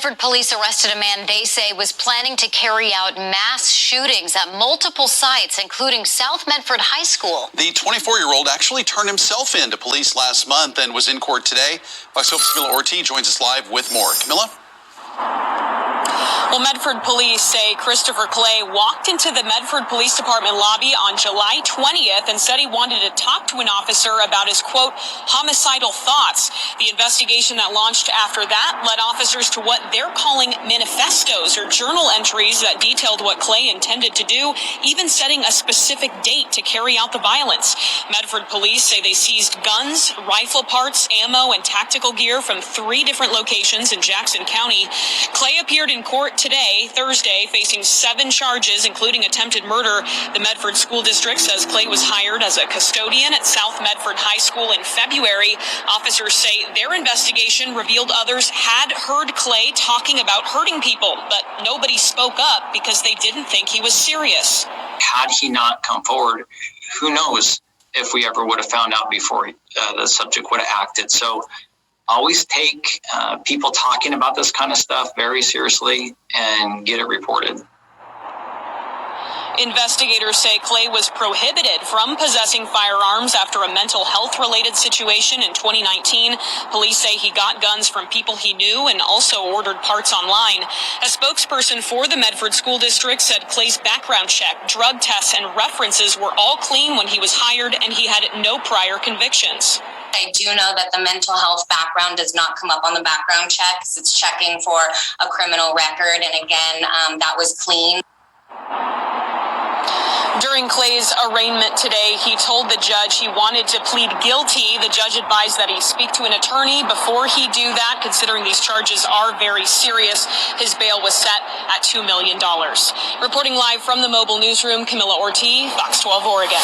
Medford police arrested a man they say was planning to carry out mass shootings at multiple sites, including South Medford High School. The 24-year-old actually turned himself in to police last month and was in court today. Fox 12's Camilla Ortiz joins us live with more. Camilla? Well, Medford police say Christopher Clay walked into the Medford Police Department lobby on July 20th and said he wanted to talk to an officer about his, quote, homicidal thoughts. The investigation that launched after that led officers to what they're calling manifestos, or journal entries that detailed what Clay intended to do, even setting a specific date to carry out the violence. Medford police say they seized guns, rifle parts, ammo, and tactical gear from 3 different locations in Jackson County. Clay appeared in court today, Thursday, facing 7 charges, including attempted murder. The Medford School District says Clay was hired as a custodian at South Medford High School in February. Officers say their investigation revealed others had heard Clay talking about hurting people, but nobody spoke up because they didn't think he was serious. Had he not come forward, who knows if we ever would have found out before the subject would have acted. So always take people talking about this kind of stuff very seriously and get it reported. Investigators say Clay was prohibited from possessing firearms after a mental health-related situation in 2019. Police say he got guns from people he knew and also ordered parts online. A spokesperson for the Medford School District said Clay's background check, drug tests, and references were all clean when he was hired, and he had no prior convictions. I do know that the mental health background does not come up on the background checks. It's checking for a criminal record, and again, that was clean. During Clay's arraignment today, he told the judge he wanted to plead guilty. The judge advised that he speak to an attorney before he do that, considering these charges are very serious. His bail was set at $2 million. Reporting live from the mobile newsroom, Camilla Ortiz, Fox 12 Oregon.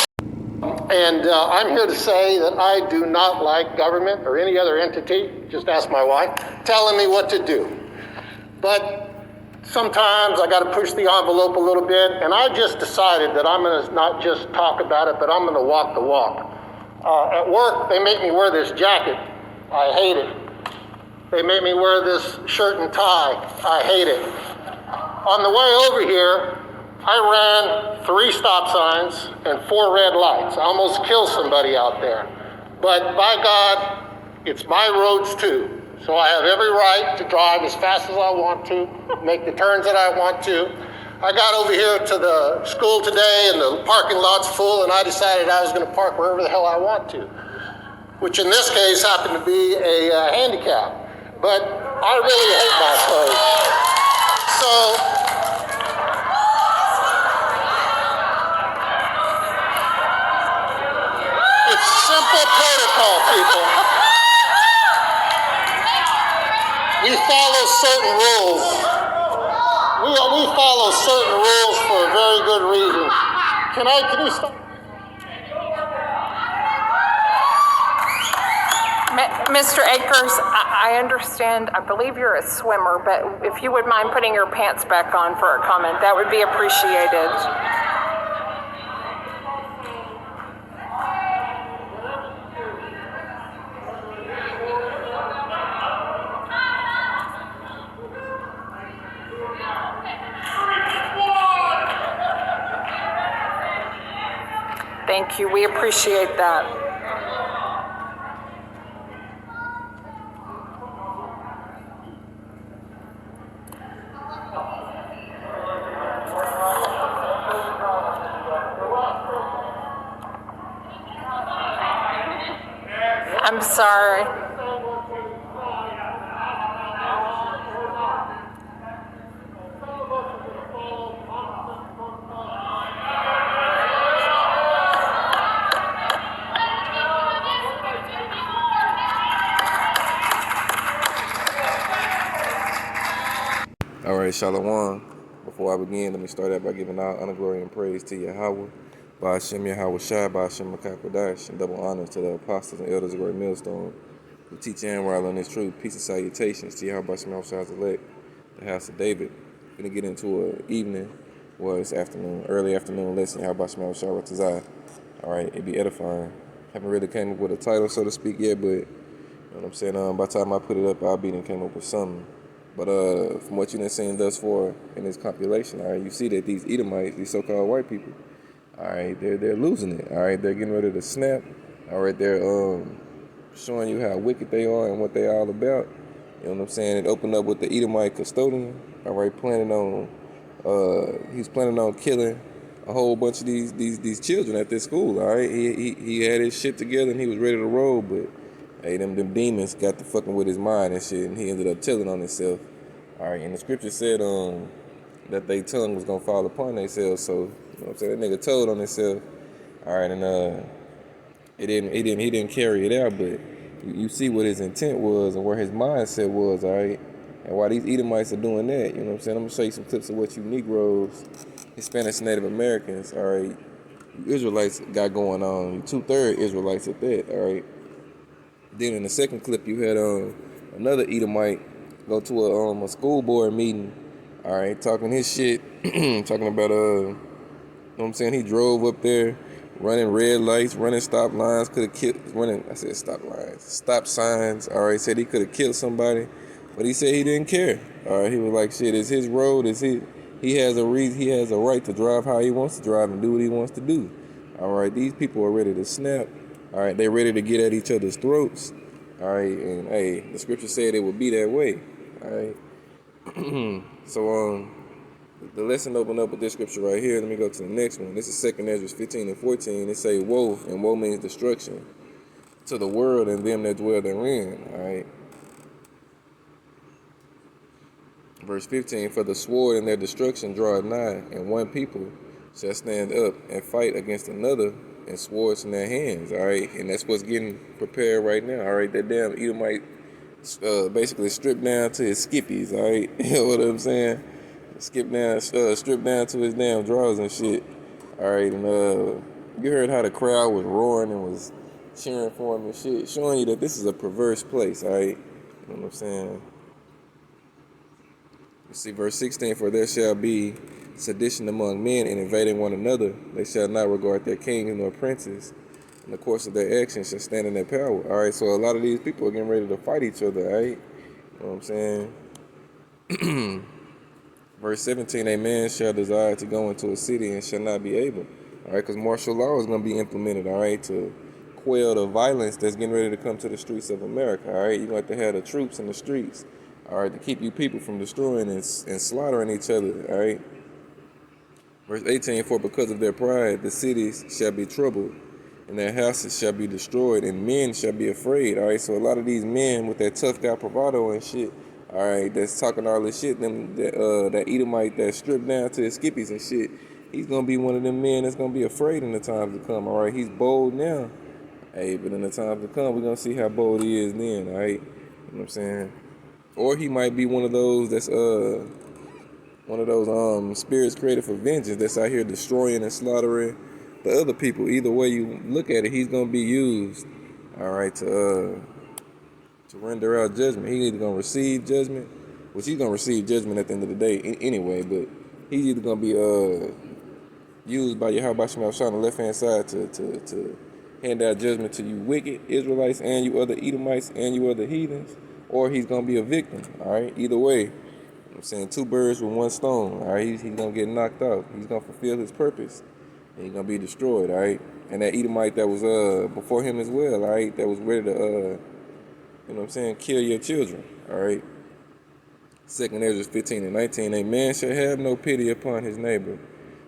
And I'm here to say that I do not like government or any other entity, just ask my wife, telling me what to do. But sometimes I got to push the envelope a little bit, and I just decided that I'm going to not just talk about it, but I'm going to walk the walk. At work, they make me wear this jacket. I hate it. They make me wear this shirt and tie. I hate it. On the way over here, I ran 3 stop signs and 4 red lights. I almost killed somebody out there. But by God, it's my roads too. So I have every right to drive as fast as I want to, make the turns that I want to. I got over here to the school today and the parking lot's full, and I decided I was going to park wherever the hell I want to, which in this case happened to be a handicap. But I really hate my place. So it's simple protocol, people. We follow certain rules. We follow certain rules for a very good reason. Can you stop? Mr. Akers, I understand, I believe you're a swimmer, but if you would mind putting your pants back on for a comment, that would be appreciated. Thank you. We appreciate that. I'm sorry. All right, Shalom. Before I begin, let me start out by giving all honor, glory, and praise to Yahweh, Ba'ashem Yahweh Shai, Ba'ashem Makakodash, and double honors to the apostles and elders of Great Millstone who teach and rally on this truth. Peace and salutations to Yahweh Ba'ashem Yahweh Shai's elect, the house of David. We're going to get into an evening, well, it's afternoon, early afternoon lesson, Yahweh Ba'ashem Yahweh Shai Ratazai. All right, it'd be edifying. Haven't really came up with a title, so to speak, yet, but you know what I'm saying? By the time I put it up, I'll be done came up with something. But from what you've seen thus far in this compilation, all right, you see that these Edomites, these so-called white people, all right, they're losing it. All right, they're getting ready to snap. All right, they're showing you how wicked they are and what they all about. You know what I'm saying? It opened up with the Edomite custodian. All right, he's planning on killing a whole bunch of these children at this school. All right, he had his shit together and he was ready to roll, but hey, them demons got to fucking with his mind and shit, and he ended up telling on himself. All right, and the scripture said that their tongue was gonna fall upon themselves. So you know what I'm saying? That nigga told on himself. All right, and he didn't carry it out, but you see what his intent was and where his mindset was. All right, and why these Edomites are doing that, you know what I'm saying? I'm gonna show you some clips of what you Negroes, Hispanics, Native Americans, all right, you Israelites got going on. You 2/3 Israelites at that. All right. Then in the second clip, you had another Edomite go to a school board meeting, all right, talking his shit, talking about you know what I'm saying? He drove up there, running red lights, running stop lines, stop signs. All right, said he could have killed somebody, but he said he didn't care. All right, he was like, shit, it's his road, he has a reason, he has a right to drive how he wants to drive and do what he wants to do. All right, these people are ready to snap. All right, they're ready to get at each other's throats. All right, and hey, the scripture said it would be that way. All right, so the lesson opened up with this scripture right here. Let me go to the next one. This is 2 Ezra 15 and 14. It say, woe, and woe means destruction to the world and them that dwell therein. All right. Verse 15, for the sword and their destruction draweth nigh, and one people shall stand up and fight against another, and swords in their hands. All right, and that's what's getting prepared right now. All right, that damn Edomite basically stripped down to his skippies. All right, you know what I'm saying? Stripped down to his damn drawers and shit. All right, and you heard how the crowd was roaring and was cheering for him and shit, showing you that this is a perverse place. All right, you know what I'm saying? You see, verse 16, for there shall be sedition among men and invading one another. They shall not regard their kings nor princes. In the course of their actions shall stand in their power. All right, so a lot of these people are getting ready to fight each other. All right, you know what I'm saying? Verse 17, a man shall desire to go into a city and shall not be able. All right, because martial law is going to be implemented, all right, to quell the violence that's getting ready to come to the streets of America. All right, you're going to have to have the troops in the streets, all right, to keep you people from destroying and slaughtering each other. All right. Verse 18, for because of their pride, the cities shall be troubled, and their houses shall be destroyed, and men shall be afraid. All right, so a lot of these men with that tough guy bravado and shit, all right, that's talking all this shit, that Edomite that stripped down to his skippies and shit, he's gonna be one of them men that's gonna be afraid in the times to come. All right, he's bold now, hey, but in the times to come, we're gonna see how bold he is then. All right, you know what I'm saying? Or he might be one of those that's spirits created for vengeance that's out here destroying and slaughtering the other people. Either way you look at it, he's gonna be used, all right, to render out judgment. He's either gonna receive judgment, which he's gonna receive judgment at the end of the day anyway, but he's either gonna be used by Yahweh Shem on the left hand side to hand out judgment to you wicked Israelites and you other Edomites and you other heathens, or he's gonna be a victim. All right, either way, I'm saying two birds with one stone. All right, he's gonna get knocked out. He's gonna fulfill his purpose, and he's gonna be destroyed. All right, and that Edomite that was before him as well. All right, that was ready to you know what I'm saying, kill your children. All right. 2 Ezra 15 and 19. A man shall have no pity upon his neighbor,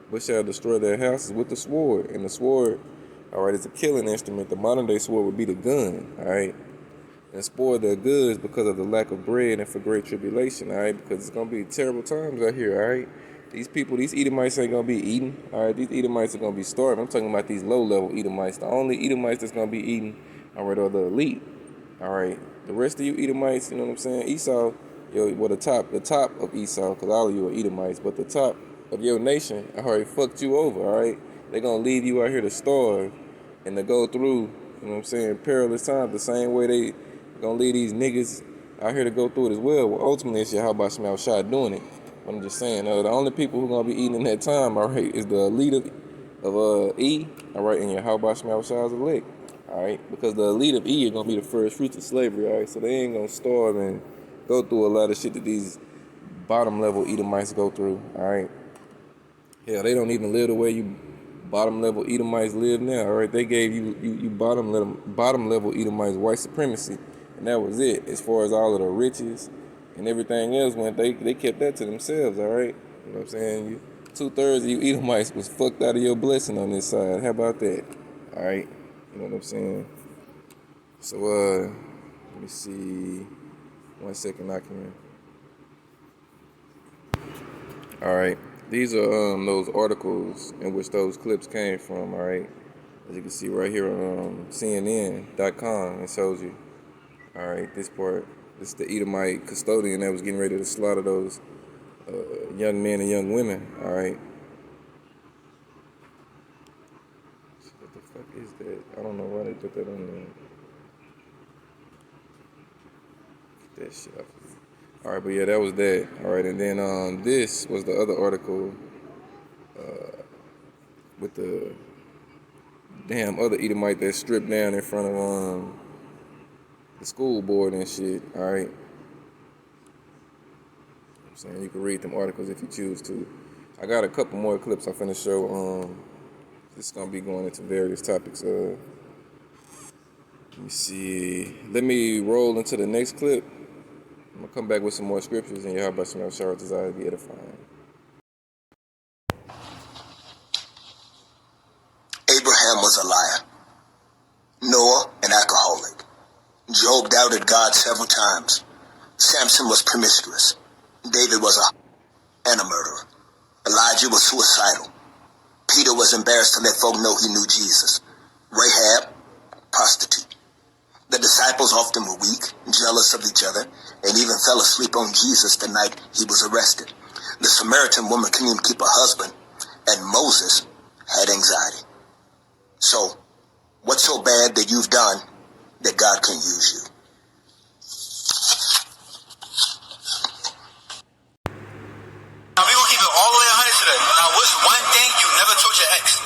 but shall destroy their houses with the sword. And the sword, all right, is a killing instrument. The modern day sword would be the gun. All right. And spoil their goods because of the lack of bread and for great tribulation, all right? Because it's going to be terrible times out here, all right? These people, these Edomites ain't going to be eating, all right? These Edomites are going to be starving. I'm talking about these low-level Edomites. The only Edomites that's going to be eating, all right, are the elite, all right? The rest of you Edomites, you know what I'm saying? Esau, the top of Esau, because all of you are Edomites, but the top of your nation, all right, fucked you over, all right? They're going to leave you out here to starve and to go through, you know what I'm saying, perilous times the same way they gonna leave these niggas out here to go through it as well. Well, ultimately, it's Yahweh Shem Shai doing it. But I'm just saying, the only people who gonna be eating in that time, all right, is the elite of E, all right, and Yahweh Shem Shai's elect, all right, because the elite of E are gonna be the first fruits of slavery, all right, so they ain't gonna starve and go through a lot of shit that these bottom level Edomites go through. All right. Hell, they don't even live the way you bottom level Edomites live now. All right. They gave you bottom level Edomites white supremacy, and that was it. As far as all of the riches and everything else went, they kept that to themselves. All right. You know what I'm saying? 2/3 of you Edomites was fucked out of your blessing on this side. How about that? All right. You know what I'm saying? So let me see. 1 second, I can. All right. These are those articles in which those clips came from. All right. As you can see right here on CNN.com, it shows you. All right. This part. This is the Edomite custodian that was getting ready to slaughter those young men and young women. All right. What the fuck is that? I don't know why they put that on there. Get that shit off of me. All right, but yeah, that was that. All right, and then this was the other article with the damn other Edomite that stripped down in front of the school board and shit. All right. I'm saying you can read them articles if you choose to. I got a couple more clips I'm finna show. This is gonna be going into various topics. Let me see. Let me roll into the next clip. I'm gonna come back with some more scriptures, and y'all about some short desire to be edifying. Abraham was a liar. Noah, an alcoholic. Job doubted God several times. Samson was promiscuous. David was a murderer. Elijah was suicidal. Peter was embarrassed to let folk know he knew Jesus. Rahab, prostitute. The disciples often were weak, jealous of each other, and even fell asleep on Jesus the night he was arrested. The Samaritan woman couldn't even keep her husband, and Moses had anxiety. So, what's so bad that you've done that God can use you? Now we're gonna keep it all the way 100 today. Now, what's one thing you never told your ex?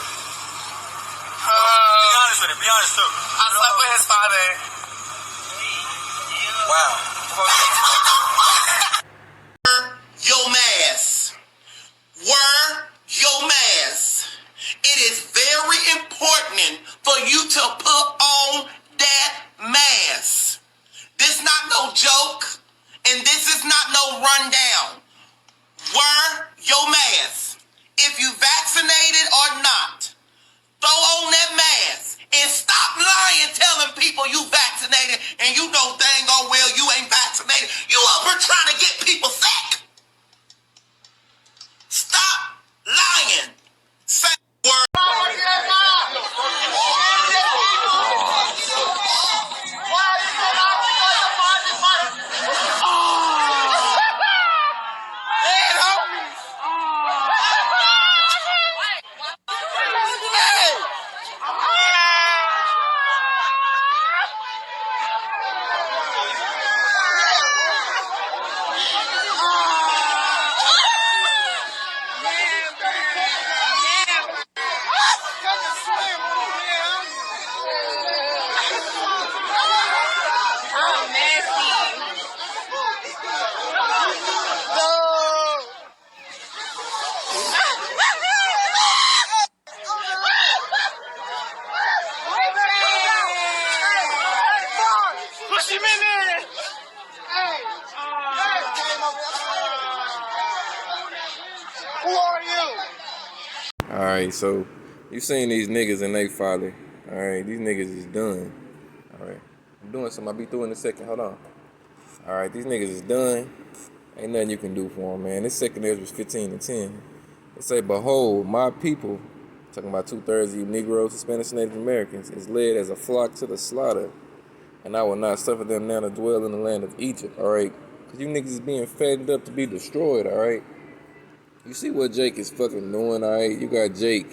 Be honest with it. Be honest too. I slept with his father. Wow. Your mask. Wear your mask. It is very important for you to put on that mask. This not no joke, and this is not no rundown. Wear your mask. If you vaccinated or not, throw on that mask and stop lying, telling people you vaccinated and you know dang on well you ain't vaccinated. You up here trying to get people sick. Stop lying. Say word. Alright, so you seen these niggas and they father. Alright, these niggas is done. Alright, I'm doing something. I'll be through in a second. Hold on. Alright, these niggas is done. Ain't nothing you can do for them, man. This second Ezra was 15:10. It say, behold, my people, talking about 2/3 of you Negroes, Hispanics, Native Americans, is led as a flock to the slaughter. And I will not suffer them now to dwell in the land of Egypt. Alright? Because you niggas is being fattened up to be destroyed, alright? You see what Jake is fucking doing, alright? You got Jake,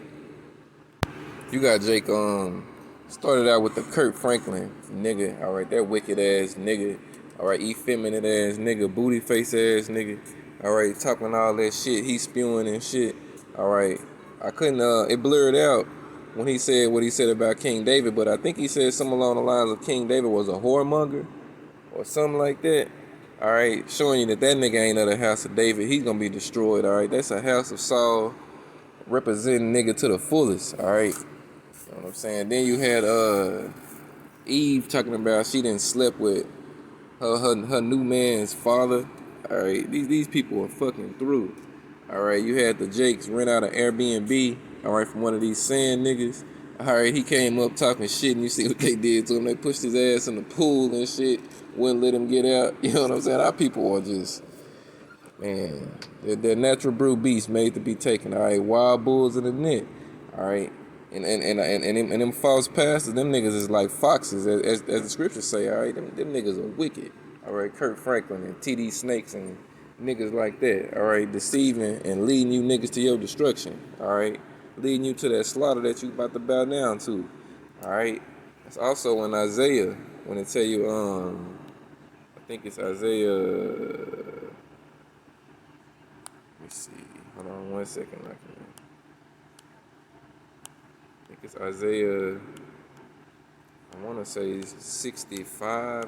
started out with the Kurt Franklin nigga, alright? That wicked ass nigga, alright? Effeminate ass nigga, booty face ass nigga, alright? Talking all that shit, he spewing and shit, alright? I couldn't, it blurred out when he said what he said about King David, but I think he said something along the lines of King David was a whoremonger or something like that. All right, showing you that that nigga ain't of the house of David. He's gonna be destroyed. All right, that's a house of Saul representing nigga to the fullest. All right, you know what I'm saying. Then you had Eve talking about she didn't slept with her new man's father. All right, these people are fucking through. All right, you had the Jakes rent out an Airbnb. All right, from one of these sand niggas. All right, he came up talking shit, and you see what they did to him. They pushed his ass in the pool and shit. Wouldn't let him get out. You know what I'm saying? Our people are just, man, they're natural brute beasts made to be taken. All right, wild bulls in the net. All right, and them false pastors, them niggas is like foxes, as the scriptures say. All right, them niggas are wicked. All right, Kurt Franklin and T.D. Snakes and niggas like that. All right, deceiving and leading you niggas to your destruction. All right, leading you to that slaughter that you about to bow down to. All right, it's also in Isaiah when it tell you, I think it's Isaiah. Let me see. Hold on 1 second. I think it's Isaiah. I want to say 65.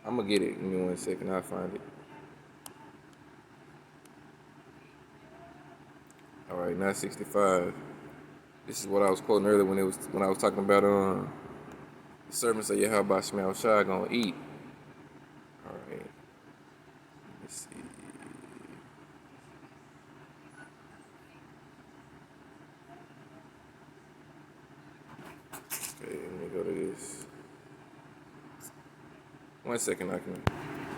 I'm gonna get it. Give me 1 second. I'll find it. All right, not 65. This is what I was quoting earlier when I was talking about the servants of Yahweh Shema Shai gonna eat. All right. Let me see. Okay, let me go to this. 1 second, I can.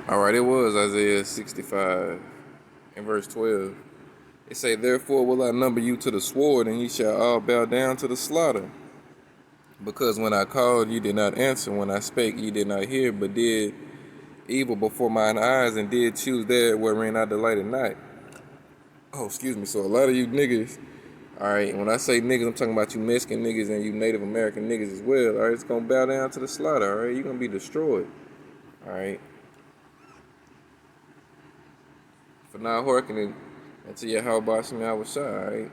All right, it was Isaiah 65 and verse 12. It say, "Therefore will I number you to the sword, and ye shall all bow down to the slaughter. Because when I called, ye did not answer. When I spake, ye did not hear, but did evil before mine eyes, and did choose that wherein I delighted not." Oh, excuse me. So a lot of you niggas, all right, when I say niggas, I'm talking about you Mexican niggas and you Native American niggas as well. All right, it's gonna bow down to the slaughter. All right, you're gonna be destroyed. All right, for not hearkening unto Yahweh Shem Yahushua. All right,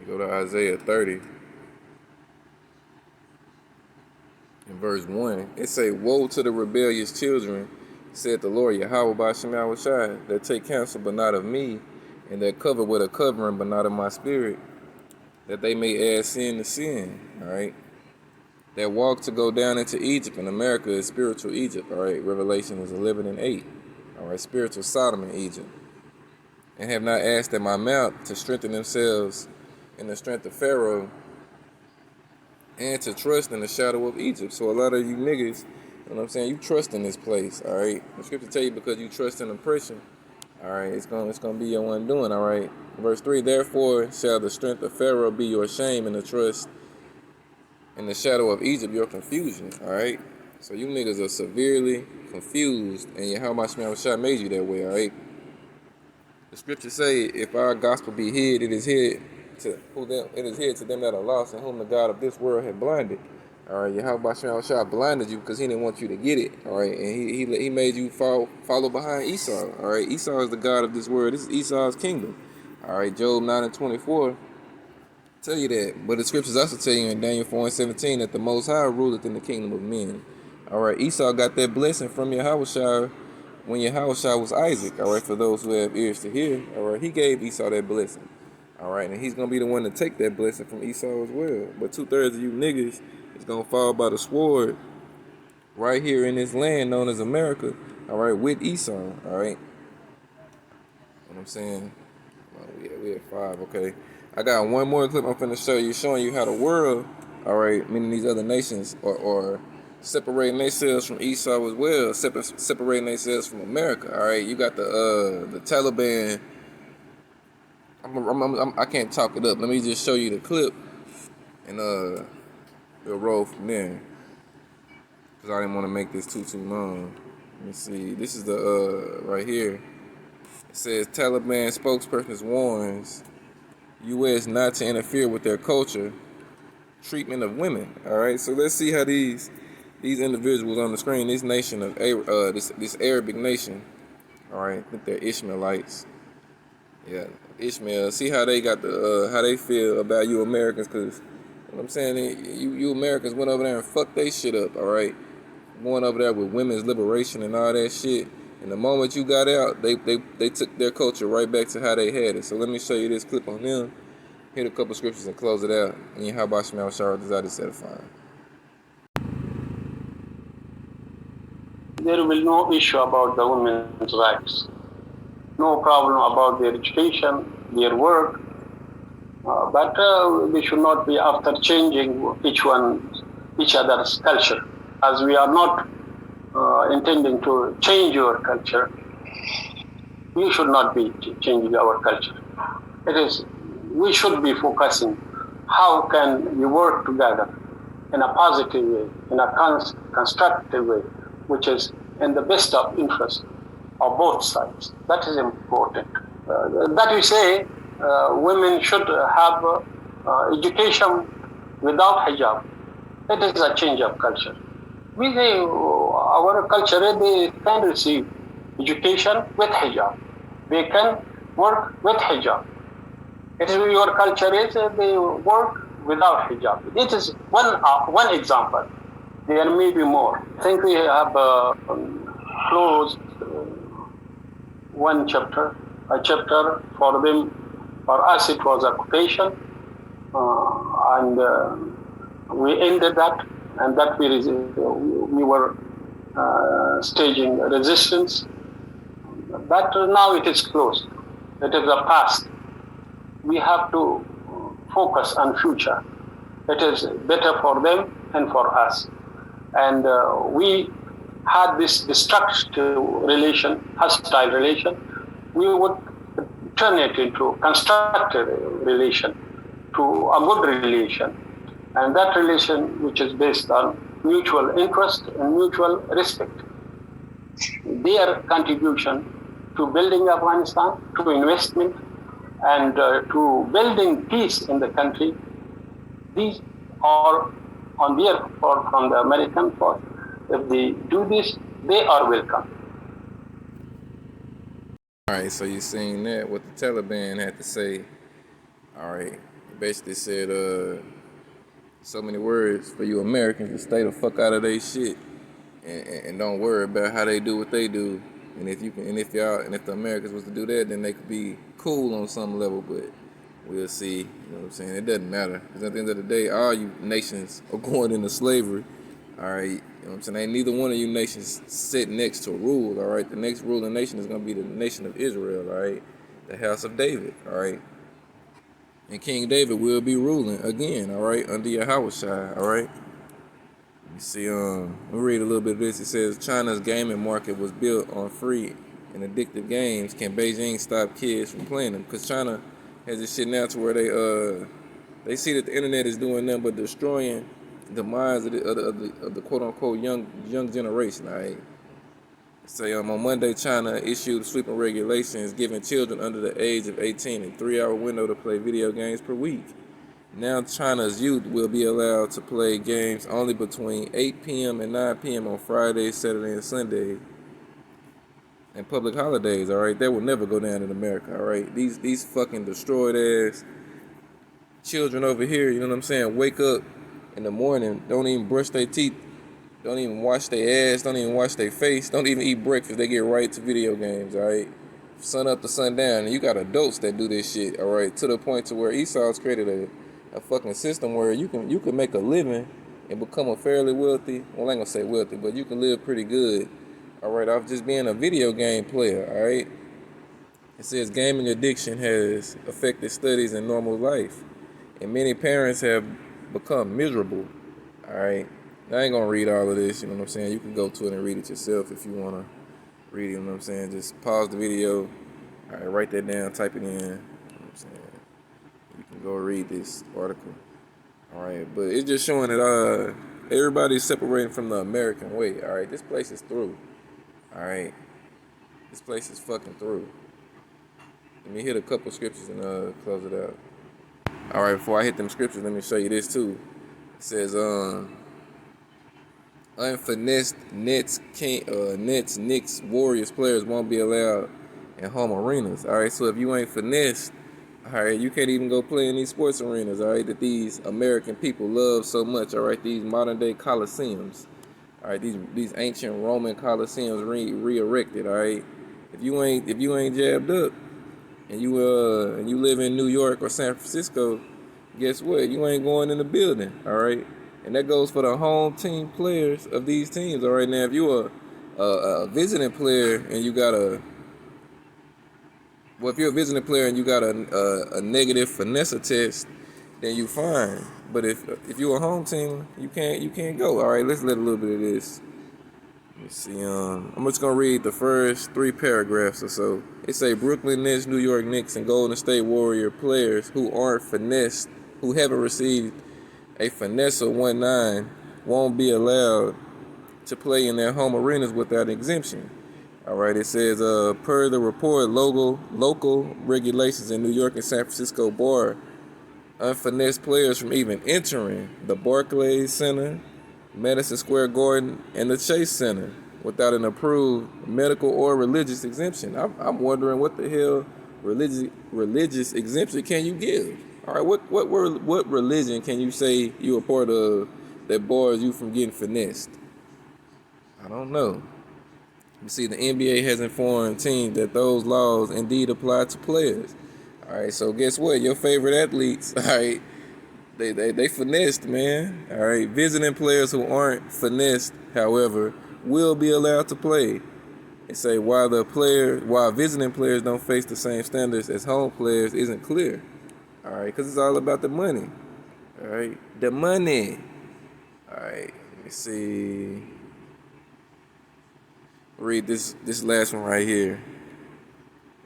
you go to Isaiah 30 in verse 1. It say, "Woe to the rebellious children, said the Lord Yahweh B'Shem Yahushua, that take counsel but not of me, and that cover with a covering but not of my spirit, that they may add sin to sin." All right, that walk to go down into Egypt, and America is spiritual Egypt. All right, Revelation is 11 and 8. All right, spiritual Sodom and Egypt, and have not asked at my mouth to strengthen themselves in the strength of Pharaoh, and to trust in the shadow of Egypt. So a lot of you niggas, you know what I'm saying, you trust in this place. All right, the scripture tell you because you trust in oppression. All right, it's gonna be your undoing. All right, verse 3. "Therefore shall the strength of Pharaoh be your shame, and the trust in the shadow of Egypt your confusion." All right, so you niggas are severely confused, and Yahweh Shai made you that way. All right, the scriptures say, "If our gospel be hid, it is hid to them that are lost, and whom the God of this world had blinded." All right, Yahweh Shai blinded you because he didn't want you to get it. All right, and he made you follow behind Esau. All right, Esau is the God of this world. This is Esau's kingdom. All right, Job 9 and 24 tell you that. But the scriptures also tell you in Daniel 4 and 17 that the Most High ruleth in the kingdom of men. All right, Esau got that blessing from Yahweh when Yahweh was Isaac. All right, for those who have ears to hear. All right, he gave Esau that blessing. All right, and he's going to be the one to take that blessing from Esau as well. But 2/3 of you niggas is going to fall by the sword right here in this land known as America. All right, with Esau. All right. What I'm saying? Well, we at 5, okay. I got one more clip I'm finna show you, showing you how the world, all right, meaning these other nations, are separating themselves from Esau as well, separating themselves from America. All right, you got the Taliban. I can't talk it up. Let me just show you the clip, and we'll roll from there. Cause I didn't want to make this too long. Let me see. This is the right here. It says Taliban spokesperson warns U.S. not to interfere with their culture treatment of women. All right, so let's see how these individuals on the screen, this nation of this Arabic nation. All right, I think they're Ishmaelites. Yeah, Ishmael. See how they got how they feel about you Americans, because what I'm saying, you Americans went over there and fucked they shit up. All right, going over there with women's liberation and all that shit. And the moment you got out, they took their culture right back to how they had it. So let me show you this clip on them. Hit a couple scriptures and close it out. And how about Shemel Shara decided to edifying. There will be no issue about the women's rights. No problem about their education, their work. But we should not be after changing each other's culture, as we are not intending to change your culture. We should not be changing our culture. We should be focusing how can we work together in a positive way, in a constructive way, which is in the best of interest of both sides. That is important. That we say women should have education without hijab. It is a change of culture. We say our culture, they can receive education with hijab. They can work with hijab. It is your culture is they work without hijab. It is one example. There may be more. I think we have closed one chapter, a chapter for them. For us, it was occupation, and we ended that, and that we were staging resistance. But now it is closed. It is the past. We have to focus on future. It is better for them and for us. And we had this destructive relation, hostile relation. We would turn it into constructive relation, to a good relation. And that relation which is based on mutual interest and mutual respect. Their contribution to building Afghanistan, to investment, and to building peace in the country, these are on their part from the American part. If they do this, they are welcome. Alright, so you seen that, what the Taliban had to say. Alright, basically said, so many words for you Americans to stay the fuck out of their shit and don't worry about how they do what they do. And if the Americans was to do that, then they could be cool on some level, but we'll see. You know what I'm saying? It doesn't matter. Because at the end of the day, all you nations are going into slavery. Alright, you know what I'm saying? Ain't neither one of you nations sit next to rule, alright? The next ruling nation is gonna be the nation of Israel, alright? The house of David, alright? And King David will be ruling again, alright, under Yahushua, alright? You see, we read a little bit of this. It says, China's gaming market was built on free and addictive games. Can Beijing stop kids from playing them? Because China has this shit now to where they see that the internet is doing nothing but destroying the minds of the quote-unquote young generation, alright? Say on Monday, China issued sweeping regulations giving children under the age of 18 a 3-hour window to play video games per week. Now China's youth will be allowed to play games only between 8 p.m. and 9 p.m. on Fridays, Saturday, and Sunday, and public holidays, alright? That will never go down in America, alright? These fucking destroyed ass children over here, you know what I'm saying, wake up in the morning, don't even brush their teeth, don't even wash their ass, don't even wash their face, don't even eat breakfast. They get right to video games, alright? Sun up to sundown. And you got adults that do this shit, alright? To the point to where Esau's created a fucking system where you can make a living and become a fairly wealthy, well, I ain't gonna say wealthy, but you can live pretty good, alright, off just being a video game player, alright? It says gaming addiction has affected studies and normal life, and many parents have become miserable, alright? I ain't gonna read all of this, you know what I'm saying? You can go to it and read it yourself if you wanna read it, you know what I'm saying? Just pause the video, alright, write that down, type it in, you know what I'm saying? You can go read this article, alright? But it's just showing that everybody's separating from the American way, alright? This place is through, alright? This place is fucking through. Let me hit a couple scriptures and close it out. Alright, before I hit them scriptures, let me show you this too. It says, unfinessed Nets, Knicks, Warriors players won't be allowed in home arenas. Alright, so if you ain't finessed, alright, you can't even go play in these sports arenas, alright, that these American people love so much, alright, these modern day coliseums. All right, these ancient Roman Colosseums re-erected. All right, if you ain't jabbed up and you live in New York or San Francisco, guess what? You ain't going in the building. All right, and that goes for the home team players of these teams. All right, now if you're a visiting player and you got a if you're a visiting player and you got a negative finesse test, then you fine. But if you're a home team, you can't go. All right, let's let a little bit of this. Let me see. I'm just gonna read the first 3 paragraphs or so. It say Brooklyn Nets, New York Knicks, and Golden State Warrior players who aren't finessed, who haven't received a finesse of 1-9, won't be allowed to play in their home arenas without exemption. All right, it says, per the report, local regulations in New York and San Francisco bar unfinessed players from even entering the Barclays Center, Madison Square Garden, and the Chase Center without an approved medical or religious exemption. I'm wondering what the hell religious exemption can you give? All right, what religion can you say you're a part of that bars you from getting finessed? I don't know. You see, the NBA has informed teams that those laws indeed apply to players. All right, so guess what? Your favorite athletes, all right, they finessed, man. All right, visiting players who aren't finessed, however, will be allowed to play. They say while visiting players don't face the same standards as home players isn't clear. All right, because it's all about the money. All right, the money. All right, let me see. Read this last one right here.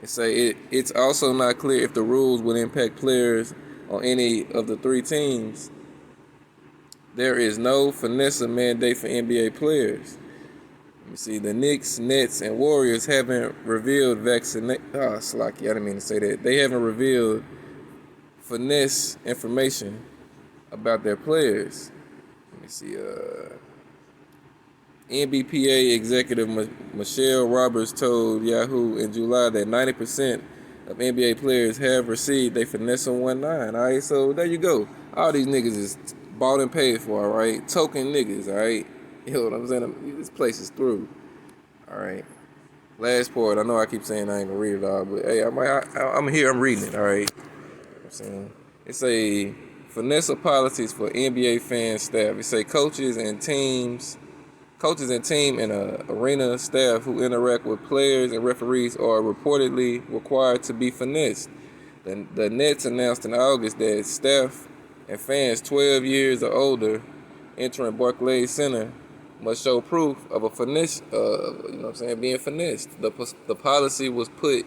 It say it's also not clear if the rules would impact players on any of the 3 teams. There is no finesse mandate for NBA players. Let me see. The Knicks, Nets, and Warriors haven't revealed Slacky, I didn't mean to say that. They haven't revealed finesse information about their players. Let me see. NBPA executive Michelle Roberts told Yahoo in July that 90% of NBA players have received a finesse on 1-9. All right, so there you go. All these niggas is bought and paid for, all right? Token niggas, all right? You know what I'm saying? This place is through. All right. Last part. I know I keep saying I ain't gonna read it all, but hey, I'm here. I'm reading it, all right? You know what I'm saying? It's a finesse policies for NBA fan staff. It say coaches and team and arena staff who interact with players and referees are reportedly required to be finessed. The Nets announced in August that staff and fans 12 years or older entering Barclays Center must show proof of a finesse, being finessed. The policy was put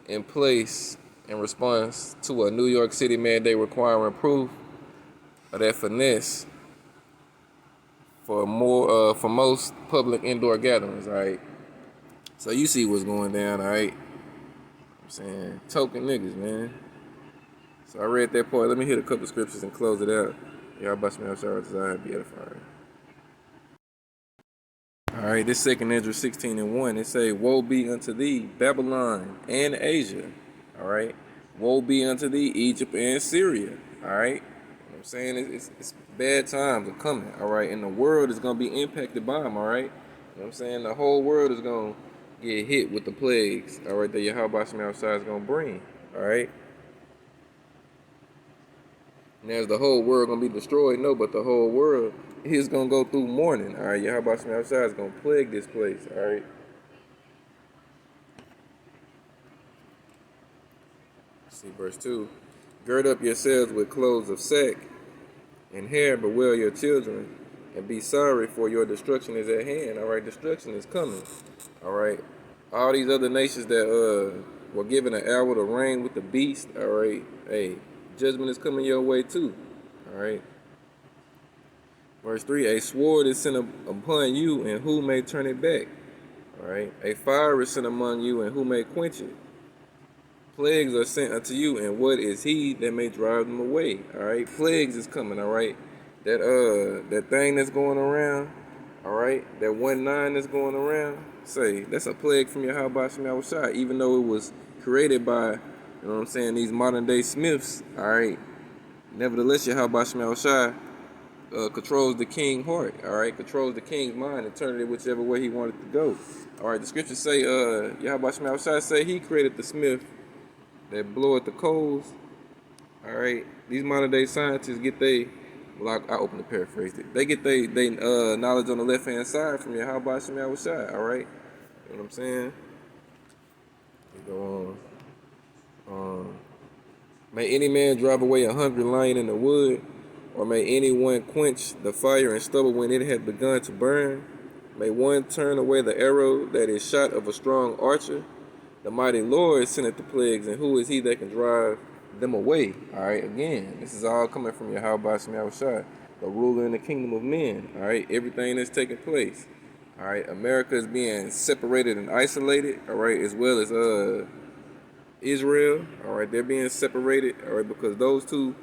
in place in response to a New York City mandate requiring proof of that finesse for most public indoor gatherings, all right? So you see what's going down, all right? I'm saying token niggas, man. So I read that part. Let me hit a couple scriptures and close it out. Y'all bust me out, sorry, desire, be edifying. All right, this 2 Ezra 16:1, it say, woe be unto thee, Babylon and Asia, all right? Woe be unto thee, Egypt and Syria, all right? You know what I'm saying? It's bad times are coming, all right? And the world is going to be impacted by them, all right? You know what I'm saying? The whole world is going to get hit with the plagues, all right, that Yahweh Shem outside is going to bring, all right? And as the whole world going to be destroyed, no, but the whole world is going to go through mourning, all right? Yahweh Shem outside is going to plague this place, all right? See verse 2. Gird up yourselves with clothes of sack and hair, bewail your children, and be sorry, for your destruction is at hand. All right, destruction is coming. All right, all these other nations that were given an hour to reign with the beast. All right, hey, judgment is coming your way too. All right. Verse 3: a sword is sent upon you, and who may turn it back? All right, a fire is sent among you, and who may quench it? Plagues are sent unto you, and what is he that may drive them away? All right, plagues is coming. All right, that thing that's going around. All right, that 1-9 that's going around. Say that's a plague from Yahweh Shem Yahushua, even though it was created by, you know what I'm saying, these modern day Smiths. All right, nevertheless Yahweh Shem Yahushua controls the king's heart. All right, controls the king's mind and turns it whichever way he wanted to go. All right, the scriptures say, Yahweh Shema Shai say he created the smith that bloweth the coals. All right, these modern day scientists get well, I open the paraphrase it. They get they knowledge on the left hand side from Yahweh Shema Shai. All right, you know what I'm saying? We go on. May any man drive away a hungry lion in the wood, or may anyone quench the fire and stubble when it had begun to burn. May one turn away the arrow that is shot of a strong archer. The mighty Lord sendeth the plagues, and who is he that can drive them away? All right, again, this is all coming from Yahweh Shema Shai, the ruler in the kingdom of men. All right, everything that's taking place. All right, America is being separated and isolated. All right, as well as Israel. All right, they're being separated. All right, because those two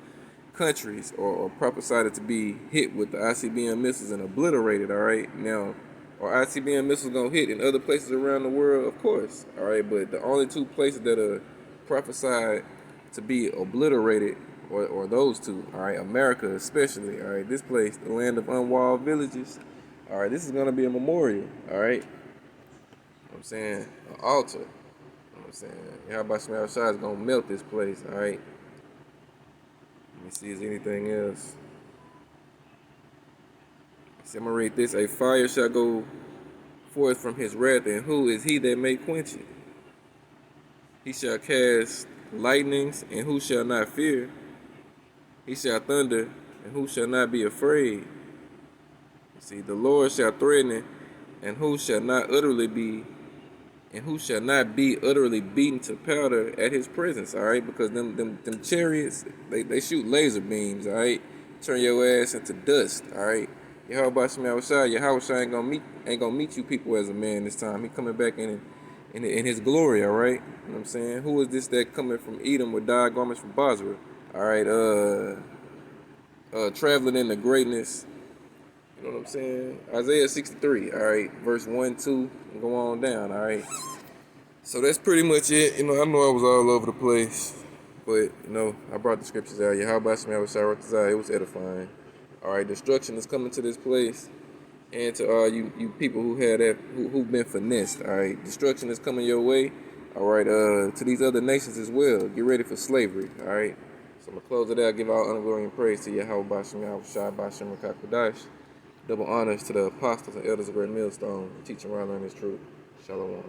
countries are prophesied to be hit with the ICBM missiles and obliterated. All right, now, are ICBM missiles gonna hit in other places around the world? Of course. All right, but the only two places that are prophesied to be obliterated are those two. All right, America especially. All right, this place, the land of unwalled villages. All right, this is gonna be a memorial. All right, you know what I'm saying, an altar. You know what I'm saying, Yahweh Shema Shai is gonna melt this place. All right. Let me see, is anything else? See, I'm gonna read this. A fire shall go forth from his wrath, and who is he that may quench it? He shall cast lightnings, and who shall not fear? He shall thunder, and who shall not be afraid? See, the Lord shall threaten it, and who shall not be utterly beaten to powder at his presence. All right, because them chariots, they shoot laser beams. All right, turn your ass into dust. All right, Yahweh Shema Shai, Yahweh Shai ain't gonna meet you people as a man this time. He coming back in his glory. All right, you know what I'm saying? Who is this that coming from Edom with dyed garments from Basra? All right, traveling in the greatness. You know what I'm saying? Isaiah 63, all right, verse 1, 2, and go on down, all right? So that's pretty much it. You know, I know I was all over the place, but, you know, I brought the scriptures out. Yahweh Shema Shai, it was edifying. All right, destruction is coming to this place, and to all you people who've been finessed, all right? Destruction is coming your way, all right, to these other nations as well. Get ready for slavery, all right? So I'm going to close it out, give all honor, glory, and praise to Yahweh Shema Shai, B'Shem Rakakadash. Double honors to the apostles and elders of Great Millstone, teaching around learning this truth. Shalom.